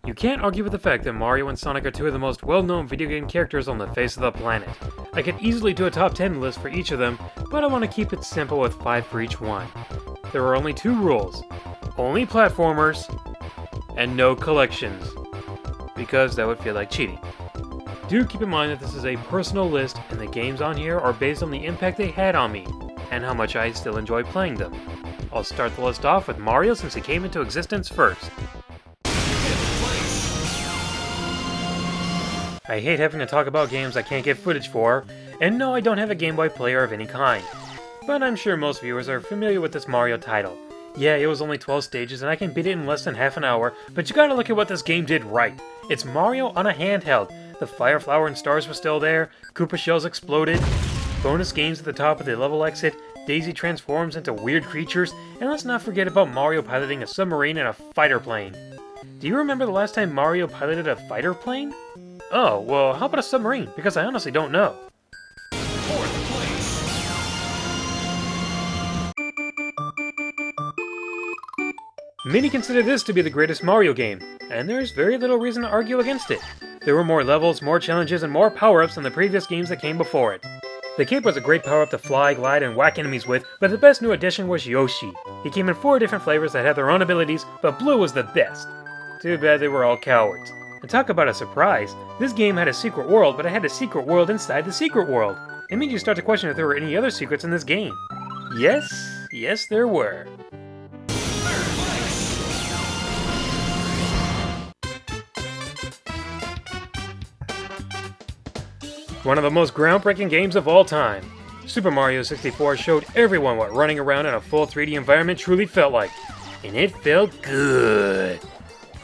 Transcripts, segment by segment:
You can't argue with the fact that Mario and Sonic are two of the most well-known video game characters on the face of the planet. I could easily do a top 10 list for each of them, but I want to keep it simple with 5 for each one. There are only 2 rules. Only platformers, and no collections. Because that would feel like cheating. Do keep in mind that this is a personal list, and the games on here are based on the impact they had on me, and how much I still enjoy playing them. I'll start the list off with Mario since he came into existence first. I hate having to talk about games I can't get footage for, and no, I don't have a Game Boy player of any kind. But I'm sure most viewers are familiar with this Mario title. Yeah, it was only 12 stages and I can beat it in less than half an hour, but you gotta look at what this game did right. It's Mario on a handheld. The Fire Flower and stars were still there, Koopa shells exploded, bonus games at the top of the level exit, Daisy transforms into weird creatures, and let's not forget about Mario piloting a submarine and a fighter plane. Do you remember the last time Mario piloted a fighter plane? Oh, well, how about a submarine? Because I honestly don't know. Fourth place. Many consider this to be the greatest Mario game, and there's very little reason to argue against it. There were more levels, more challenges, and more power-ups than the previous games that came before it. The cape was a great power-up to fly, glide, and whack enemies with, but the best new addition was Yoshi. He came in 4 different flavors that had their own abilities, but Blue was the best. Too bad they were all cowards. And talk about a surprise, this game had a secret world, but it had a secret world inside the secret world. It made you start to question if there were any other secrets in this game. Yes, there were. Third place. One of the most groundbreaking games of all time. Super Mario 64 showed everyone what running around in a full 3D environment truly felt like. And it felt good.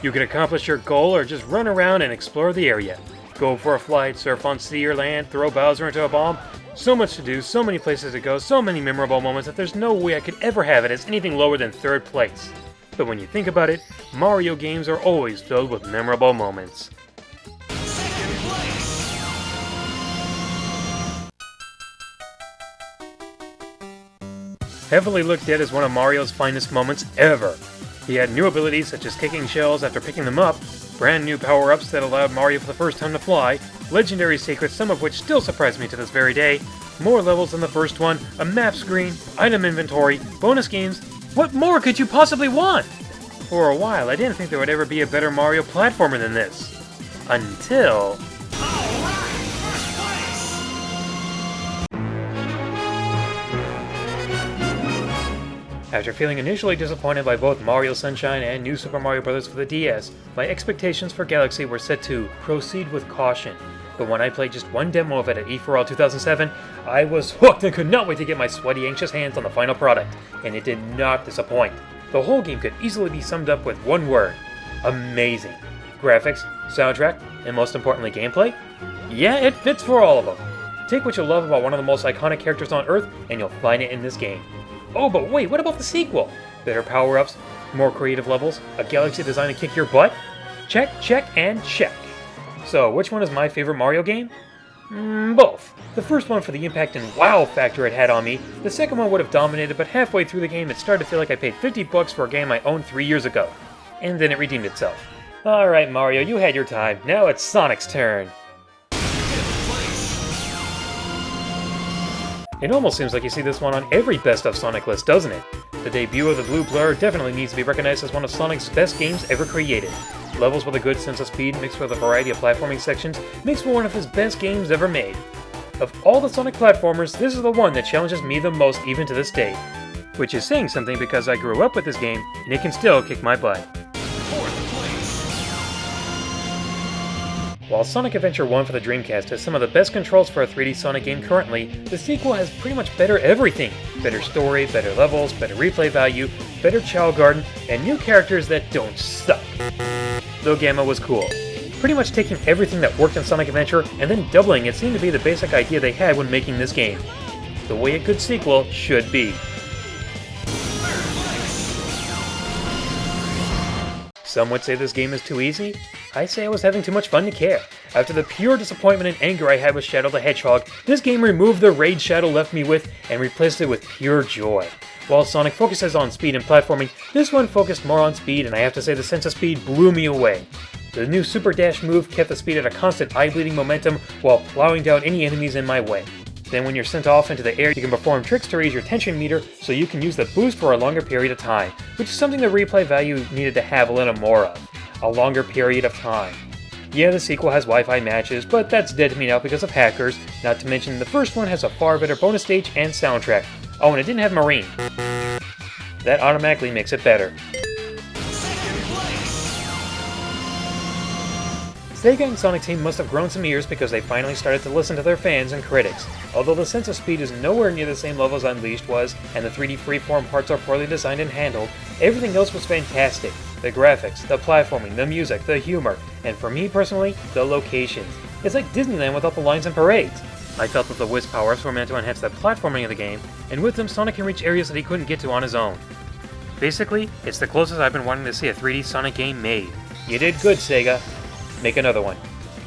You could accomplish your goal or just run around and explore the area. Go for a flight, surf on sea or land, throw Bowser into a bomb. So much to do, so many places to go, so many memorable moments that there's no way I could ever have it as anything lower than 3rd place. But when you think about it, Mario games are always filled with memorable moments. Second place. Heavily looked at as one of Mario's finest moments ever. He had new abilities such as kicking shells after picking them up, brand new power-ups that allowed Mario for the first time to fly, legendary secrets, some of which still surprise me to this very day, more levels than the first one, a map screen, item inventory, bonus games. What more could you possibly want? For a while, I didn't think there would ever be a better Mario platformer than this. Until... Alright, first place. After feeling initially disappointed by both Mario Sunshine and New Super Mario Bros. For the DS, my expectations for Galaxy were set to proceed with caution. But when I played just one demo of it at E4All 2007, I was hooked and could not wait to get my sweaty, anxious hands on the final product, and it did not disappoint. The whole game could easily be summed up with one word: amazing. Graphics, soundtrack, and most importantly gameplay? Yeah, it fits for all of them. Take what you love about one of the most iconic characters on Earth, and you'll find it in this game. Oh, but wait, what about the sequel? Better power-ups, more creative levels, a galaxy designed to kick your butt? Check, check, and check. So, which one is my favorite Mario game? Both. The first one for the impact and wow factor it had on me. The second one would have dominated, but halfway through the game it started to feel like I paid $50 for a game I owned 3 years ago. And then it redeemed itself. Alright Mario, you had your time. Now it's Sonic's turn. It almost seems like you see this one on every Best of Sonic list, doesn't it? The debut of the Blue Blur definitely needs to be recognized as one of Sonic's best games ever created. Levels with a good sense of speed mixed with a variety of platforming sections makes for one of his best games ever made. Of all the Sonic platformers, this is the one that challenges me the most even to this day. Which is saying something because I grew up with this game, and it can still kick my butt. While Sonic Adventure 1 for the Dreamcast has some of the best controls for a 3D Sonic game currently, the sequel has pretty much better everything. Better story, better levels, better replay value, better Chao Garden, and new characters that don't suck. Though Gamma was cool. Pretty much taking everything that worked in Sonic Adventure and then doubling it seemed to be the basic idea they had when making this game. The way a good sequel should be. Some would say this game is too easy. I say I was having too much fun to care. After the pure disappointment and anger I had with Shadow the Hedgehog, this game removed the rage Shadow left me with and replaced it with pure joy. While Sonic focuses on speed and platforming, this one focused more on speed, and I have to say the sense of speed blew me away. The new Super Dash move kept the speed at a constant eye-bleeding momentum while plowing down any enemies in my way. Then when you're sent off into the air, you can perform tricks to raise your tension meter so you can use the boost for a longer period of time, which is something the replay value needed to have a little more of. A longer period of time. Yeah, the sequel has Wi-Fi matches, but that's dead to me now because of hackers, not to mention the first one has a far better bonus stage and soundtrack. Oh, and it didn't have Marine. That automatically makes it better. Second place. Sega and Sonic Team must have grown some ears because they finally started to listen to their fans and critics. Although the sense of speed is nowhere near the same level as Unleashed was, and the 3D freeform parts are poorly designed and handled, everything else was fantastic. The graphics, the platforming, the music, the humor, and for me personally, the locations. It's like Disneyland without the lines and parades. I felt that the Wiz powers were meant to enhance the platforming of the game, and with them Sonic can reach areas that he couldn't get to on his own. Basically, it's the closest I've been wanting to see a 3D Sonic game made. You did good, Sega. Make another one.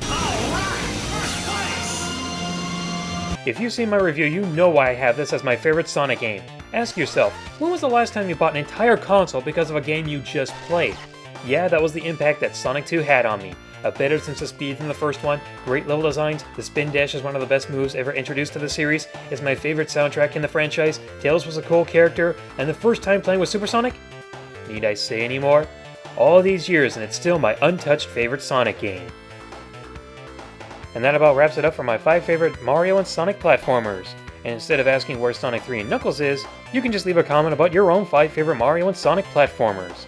Alright, first place. If you've seen my review, you know why I have this as my favorite Sonic game. Ask yourself, when was the last time you bought an entire console because of a game you just played? Yeah, that was the impact that Sonic 2 had on me. A better sense of speed than the first one, great level designs, the spin dash is one of the best moves ever introduced to the series, is my favorite soundtrack in the franchise, Tails was a cool character, and the first time playing with Supersonic? Need I say any more? All these years and it's still my untouched favorite Sonic game. And that about wraps it up for my 5 favorite Mario and Sonic platformers. And instead of asking where Sonic 3 and Knuckles is, you can just leave a comment about your own 5 favorite Mario and Sonic platformers.